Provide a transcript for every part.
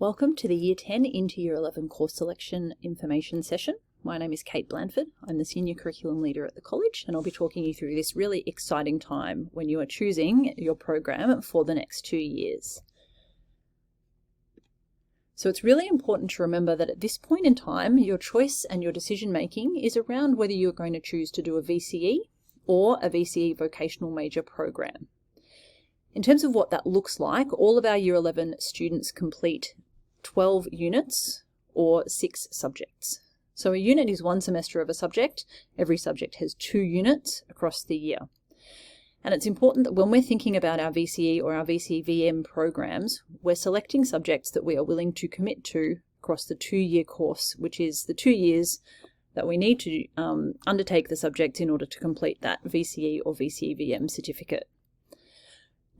Welcome to the Year 10 into Year 11 course selection information session. My name is Kate Blandford. I'm the Senior Curriculum Leader at the college, and I'll be talking you through this really exciting time when you are choosing your program for the next 2 years. So it's really important to remember that at this point in time, your choice and your decision making is around whether you're going to choose to do a VCE or a VCE vocational major program. In terms of what that looks like, all of our Year 11 students complete 12 units or 6 subjects. So a unit is 1 semester of a subject. Every subject has 2 units across the year. And it's important that when we're thinking about our VCE or our VCVM programs, we're selecting subjects that we are willing to commit to across the 2-year course, which is the 2 years that we need to undertake the subjects in order to complete that VCE or VCVM certificate.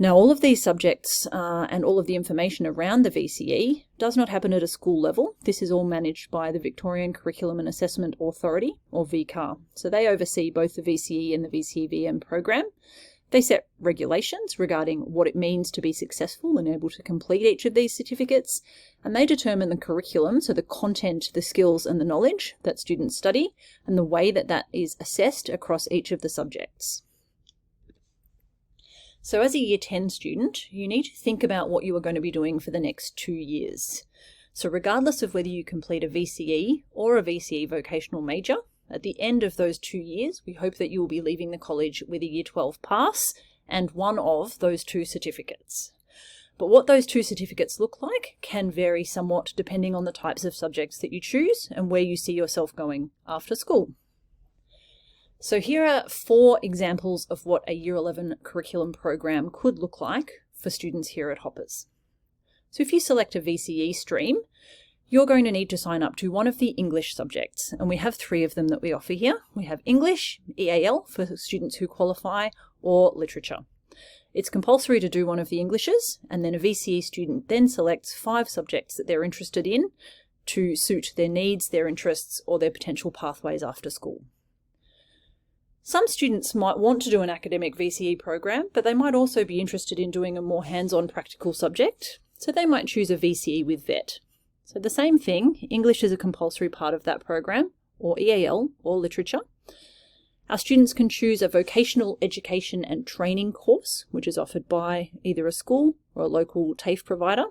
Now, all of these subjects and all of the information around the VCE does not happen at a school level. This is all managed by the Victorian Curriculum and Assessment Authority, or VCAA. So they oversee both the VCE and the VCVM program. They set regulations regarding what it means to be successful and able to complete each of these certificates, and they determine the curriculum, so the content, the skills and the knowledge that students study, and the way that that is assessed across each of the subjects. So as a Year 10 student, you need to think about what you are going to be doing for the next 2 years. So regardless of whether you complete a VCE or a VCE vocational major, at the end of those 2 years, we hope that you will be leaving the college with a Year 12 pass and one of those 2 certificates. But what those 2 certificates look like can vary somewhat depending on the types of subjects that you choose and where you see yourself going after school. So here are 4 examples of what a Year 11 curriculum program could look like for students here at Hoppers. So if you select a VCE stream, you're going to need to sign up to one of the English subjects, and we have 3 of them that we offer here. We have English, EAL for students who qualify, or literature. It's compulsory to do one of the Englishes, and then a VCE student then selects 5 subjects that they're interested in to suit their needs, their interests, or their potential pathways after school. Some students might want to do an academic VCE program, but they might also be interested in doing a more hands-on practical subject, so they might choose a VCE with VET. So the same thing, English is a compulsory part of that program, or EAL, or literature. Our students can choose a vocational education and training course, which is offered by either a school or a local TAFE provider,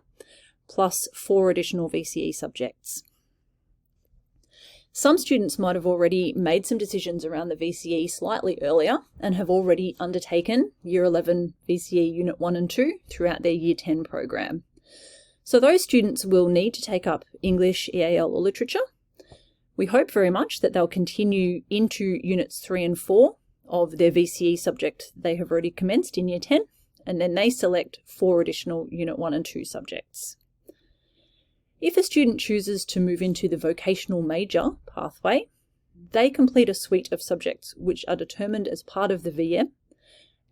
plus 4 additional VCE subjects. Some students might have already made some decisions around the VCE slightly earlier and have already undertaken Year 11 VCE Unit 1 and 2 throughout their Year 10 program. So those students will need to take up English, EAL or literature. We hope very much that they'll continue into Units 3 and 4 of their VCE subject they have already commenced in Year 10, and then they select 4 additional Unit 1 and 2 subjects. If a student chooses to move into the vocational major pathway, they complete a suite of subjects which are determined as part of the VM,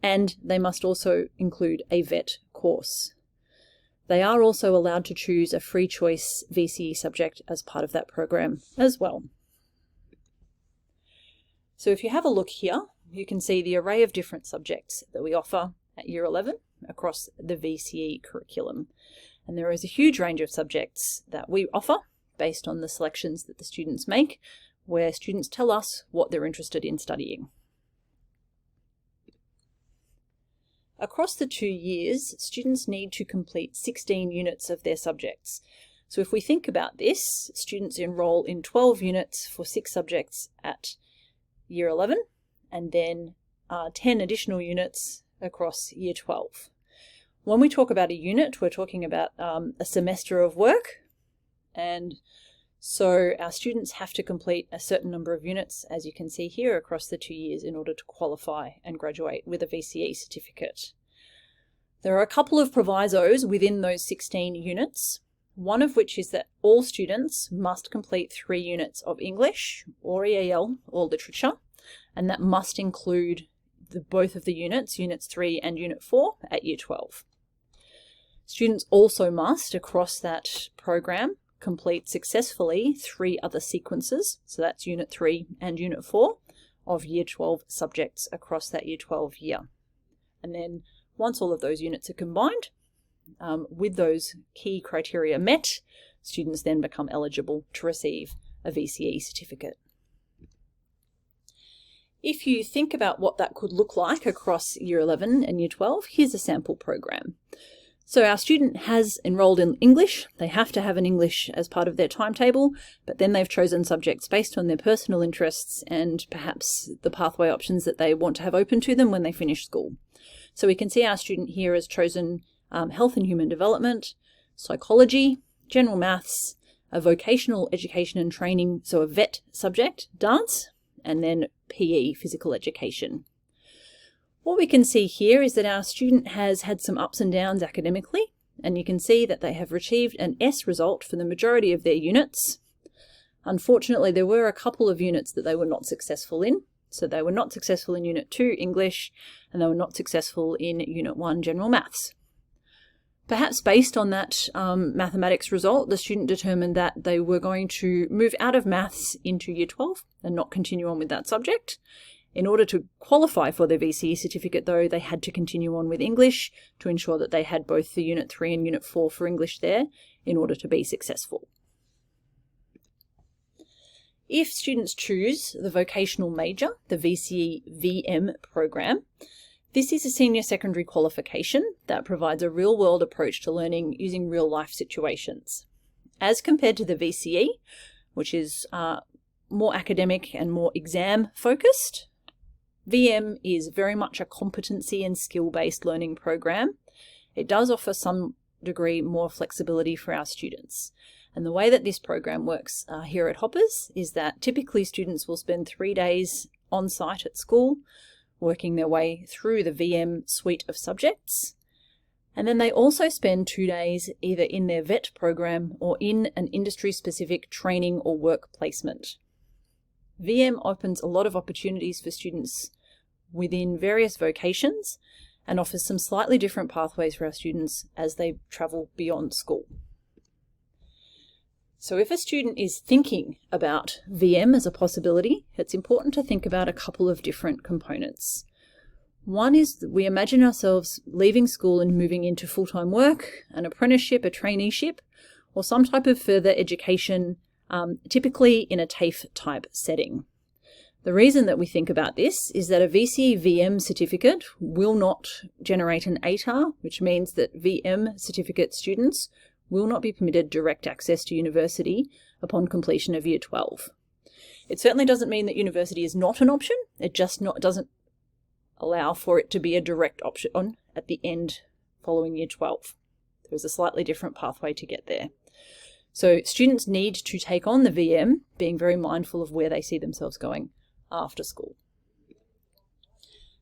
and they must also include a VET course. They are also allowed to choose a free choice VCE subject as part of that program as well. So if you have a look here, you can see the array of different subjects that we offer at Year 11 across the VCE curriculum. And there is a huge range of subjects that we offer based on the selections that the students make, where students tell us what they're interested in studying. Across the 2 years, students need to complete 16 units of their subjects. So if we think about this, students enroll in 12 units for 6 subjects at Year 11, and then 10 additional units across Year 12. When we talk about a unit, we're talking about a semester of work, and so our students have to complete a certain number of units, as you can see here, across the 2 years in order to qualify and graduate with a VCE certificate. There are a couple of provisos within those 16 units, one of which is that all students must complete 3 units of English or EAL or literature, and that must include both of the units, Units 3 and Unit 4, at Year 12. Students also must, across that program, complete successfully 3 other sequences, so that's Unit 3 and Unit 4, of Year 12 subjects across that Year 12 year. And then once all of those units are combined, with those key criteria met, students then become eligible to receive a VCE certificate. If you think about what that could look like across Year 11 and Year 12, here's a sample program. So our student has enrolled in English. They have to have an English as part of their timetable, but then they've chosen subjects based on their personal interests and perhaps the pathway options that they want to have open to them when they finish school. So we can see our student here has chosen health and human development, psychology, general maths, a vocational education and training, so a VET subject, dance, and then PE, physical education. What we can see here is that our student has had some ups and downs academically, and you can see that they have achieved an S result for the majority of their units. Unfortunately, there were a couple of units that they were not successful in. So they were not successful in Unit 2, English, and they were not successful in Unit 1, General Maths. Perhaps based on that mathematics result, the student determined that they were going to move out of maths into Year 12 and not continue on with that subject. In order to qualify for their VCE certificate, though, they had to continue on with English to ensure that they had both the Unit 3 and Unit 4 for English there in order to be successful. If students choose the vocational major, the VCE VM program, this is a senior secondary qualification that provides a real-world approach to learning using real-life situations. As compared to the VCE, which is more academic and more exam-focused, VM is very much a competency and skill-based learning program. It does offer some degree more flexibility for our students. And the way that this program works here at Hoppers is that typically students will spend 3 days on site at school, working their way through the VM suite of subjects. And then they also spend 2 days either in their VET program or in an industry-specific training or work placement. VM opens a lot of opportunities for students within various vocations and offers some slightly different pathways for our students as they travel beyond school. So if a student is thinking about VM as a possibility, it's important to think about a couple of different components. One is that we imagine ourselves leaving school and moving into full-time work, an apprenticeship, a traineeship, or some type of further education, typically in a TAFE type setting. The reason that we think about this is that a VCE VM certificate will not generate an ATAR, which means that VM certificate students will not be permitted direct access to university upon completion of Year 12. It certainly doesn't mean that university is not an option, it just doesn't allow for it to be a direct option at the end following Year 12. There's a slightly different pathway to get there. So students need to take on the VM, being very mindful of where they see themselves going after school.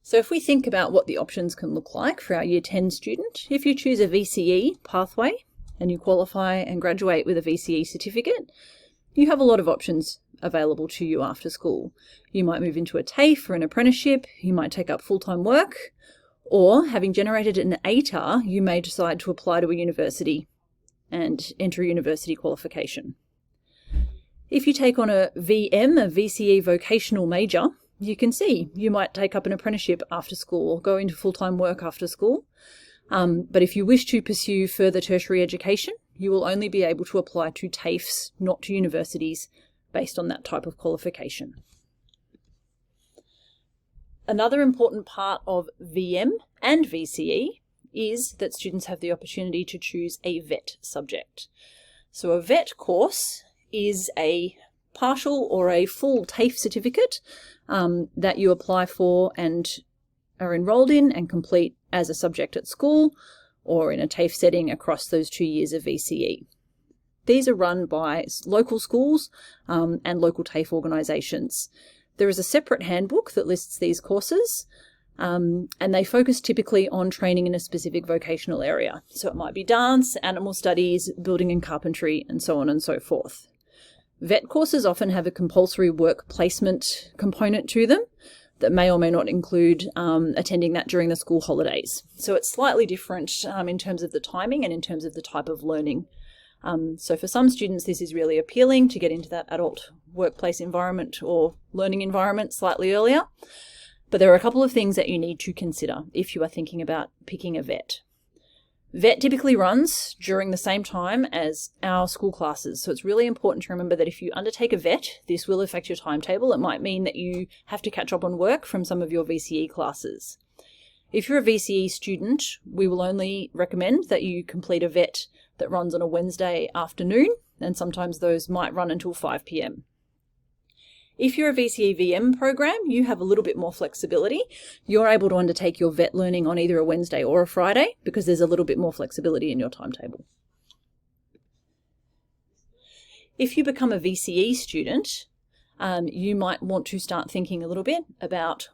So if we think about what the options can look like for our Year 10 student, if you choose a VCE pathway and you qualify and graduate with a VCE certificate, you have a lot of options available to you after school. You might move into a TAFE or an apprenticeship, you might take up full-time work, or having generated an ATAR, you may decide to apply to a university and enter a university qualification. If you take on a VM, a VCE vocational major, you can see you might take up an apprenticeship after school or go into full-time work after school. But if you wish to pursue further tertiary education, you will only be able to apply to TAFEs, not to universities, based on that type of qualification. Another important part of VM and VCE is that students have the opportunity to choose a VET subject. So a VET course is a partial or a full TAFE certificate that you apply for and are enrolled in and complete as a subject at school or in a TAFE setting across those 2 years of VCE. These are run by local schools and local TAFE organisations. There is a separate handbook that lists these courses, and they focus typically on training in a specific vocational area. So it might be dance, animal studies, building and carpentry, and so on and so forth. VET courses often have a compulsory work placement component to them that may or may not include attending that during the school holidays. So it's slightly different in terms of the timing and in terms of the type of learning. So for some students, this is really appealing to get into that adult workplace environment or learning environment slightly earlier. But there are a couple of things that you need to consider if you are thinking about picking a VET. VET typically runs during the same time as our school classes, so it's really important to remember that if you undertake a VET, this will affect your timetable. It might mean that you have to catch up on work from some of your VCE classes. If you're a VCE student, we will only recommend that you complete a VET that runs on a Wednesday afternoon, and sometimes those might run until 5 p.m. If you're a VCE VM program, you have a little bit more flexibility. You're able to undertake your VET learning on either a Wednesday or a Friday because there's a little bit more flexibility in your timetable. If you become a VCE student, you might want to start thinking a little bit about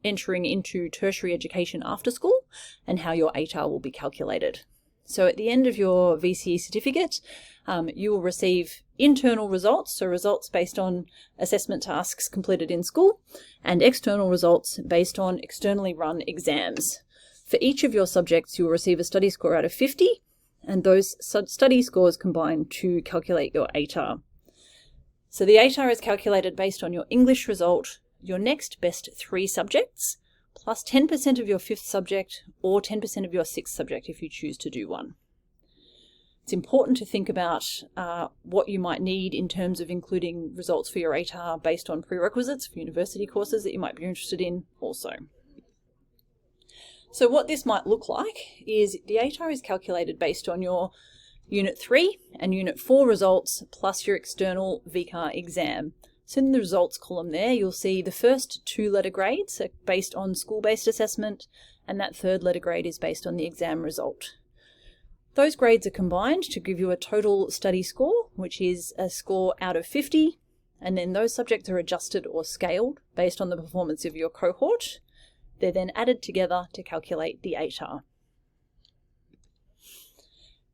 entering into tertiary education after school and how your ATAR will be calculated. So at the end of your VCE certificate, you will receive internal results, so results based on assessment tasks completed in school, and external results based on externally run exams. For each of your subjects, you will receive a study score out of 50, and those study scores combine to calculate your ATAR. So the ATAR is calculated based on your English result, your next best 3 subjects, plus 10% of your 5th subject or 10% of your 6th subject if you choose to do one. It's important to think about what you might need in terms of including results for your ATAR based on prerequisites for university courses that you might be interested in also. So what this might look like is the ATAR is calculated based on your Unit 3 and Unit 4 results plus your external VCAR exam. So in the results column there, you'll see the first 2 letter grades are based on school-based assessment, and that 3rd letter grade is based on the exam result. Those grades are combined to give you a total study score, which is a score out of 50, and then those subjects are adjusted or scaled based on the performance of your cohort. They're then added together to calculate the ATAR.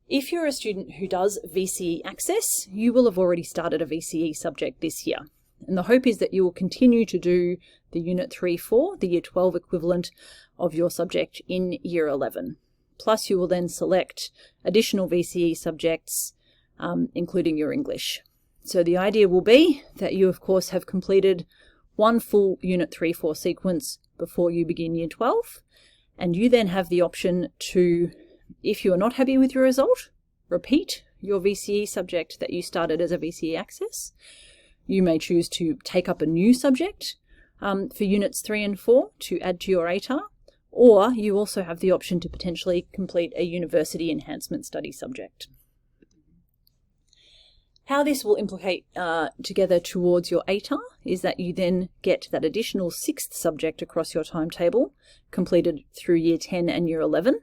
If you're a student who does VCE Access, you will have already started a VCE subject this year. And the hope is that you will continue to do the Unit 3-4, the Year 12 equivalent of your subject in Year 11. Plus you will then select additional VCE subjects, including your English. So the idea will be that you of course have completed one full Unit 3-4 sequence before you begin Year 12, and you then have the option to, if you are not happy with your result, repeat your VCE subject that you started as a VCE Access. You may choose to take up a new subject for Units 3 and 4 to add to your ATAR, or you also have the option to potentially complete a university enhancement study subject. How this will implicate together towards your ATAR is that you then get that additional 6th subject across your timetable completed through Year 10 and Year 11,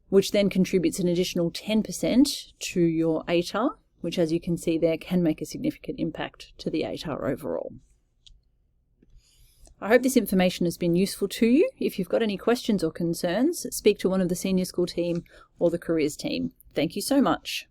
which then contributes an additional 10% to your ATAR, which as you can see there can make a significant impact to the ATAR overall. I hope this information has been useful to you. If you've got any questions or concerns, speak to one of the senior school team or the careers team. Thank you so much.